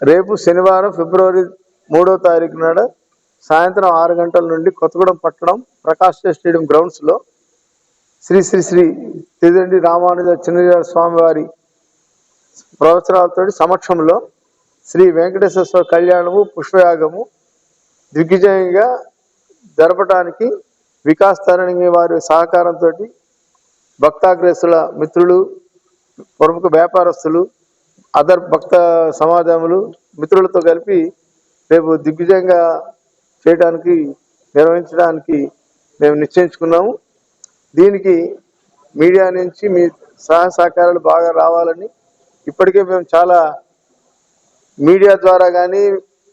రేపు శనివారం ఫిబ్రవరి 3వ తారీఖు నాడు సాయంత్రం 6 గంటల నుండి కొత్తగూడెం పట్టణం ప్రకాష్ స్టేడియం గ్రౌండ్స్లో శ్రీ శ్రీ శ్రీ తిరుదండి రామానుజ చిన్నజీయర్ స్వామి వారి ప్రవచనాలతో సమక్షంలో శ్రీ వెంకటేశ్వర కళ్యాణము పుష్పయాగము దిగ్విజయంగా జరపడానికి వికాస్ తరణి వారి సహకారంతో భక్తాగ్రేసుల మిత్రులు, ప్రముఖ వ్యాపారస్తులు, అదర్ భక్త సమాజములు మిత్రులతో కలిపి రేపు దిగ్విజయంగా చేయడానికి నిర్వహించడానికి మేము నిశ్చయించుకున్నాము. దీనికి మీడియా నుంచి మీ సహకారాలు బాగా రావాలని ఇప్పటికే మేము చాలా మీడియా ద్వారా కానీ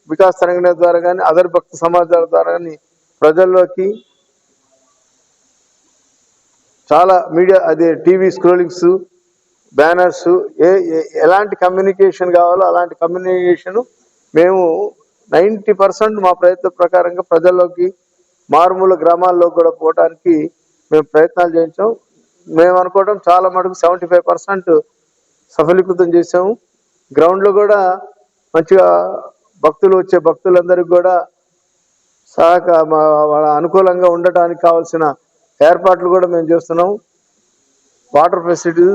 వికాస్ తరంగ ద్వారా కానీ అదర్ భక్త సమాజాల ద్వారా కానీ ప్రజల్లోకి చాలా మీడియా అదే టీవీ స్క్రోలింగ్స్, బ్యానర్స్, ఎలాంటి కమ్యూనికేషన్ కావాలో అలాంటి కమ్యూనికేషన్ మేము 90% మా ప్రయత్న ప్రకారంగా ప్రజల్లోకి మారుమూల గ్రామాల్లో కూడా పోవడానికి మేము ప్రయత్నాలు చేయించాం. మేము అనుకోవడం చాలా మటుకు 75% సఫలీకృతం చేసాము. గ్రౌండ్లో కూడా మంచిగా భక్తులు వచ్చే భక్తులందరికీ కూడా వాళ్ళ అనుకూలంగా ఉండటానికి కావాల్సిన ఏర్పాట్లు కూడా మేము చేస్తున్నాం. వాటర్ ఫెసిలిటీ,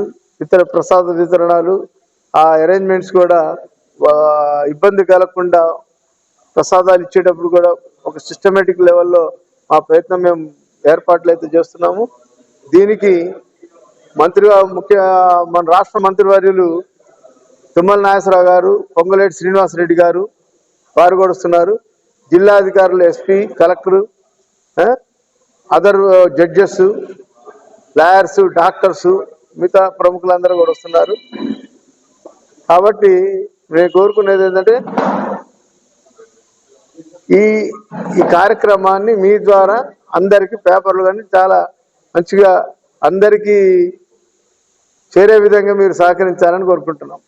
ఇతర ప్రసాద వితరణలు, ఆ అరేంజ్మెంట్స్ కూడా ఇబ్బంది కలగకుండా ప్రసాదాలు ఇచ్చేటప్పుడు కూడా ఒక సిస్టమేటిక్ లెవెల్లో ఆ ప్రయత్నం మేము ఏర్పాట్లు అయితే చేస్తున్నాము. దీనికి మన రాష్ట్ర మంత్రివర్యులు తుమ్మల నాగేశ్వరరావు గారు, పొంగులేటి శ్రీనివాసరెడ్డి గారు వారు కూడా వస్తున్నారు. జిల్లాధికారులు, SP, collector, other judges, lawyers, doctors, మిగతా ప్రముఖులందరూ కూడా వస్తున్నారు. కాబట్టి నేను కోరుకునేది ఏంటంటే ఈ కార్యక్రమాన్ని మీ ద్వారా అందరికీ పేపర్లు కానీ చాలా మంచిగా అందరికీ చేరే విధంగా మీరు సహకరించాలని కోరుకుంటున్నాం.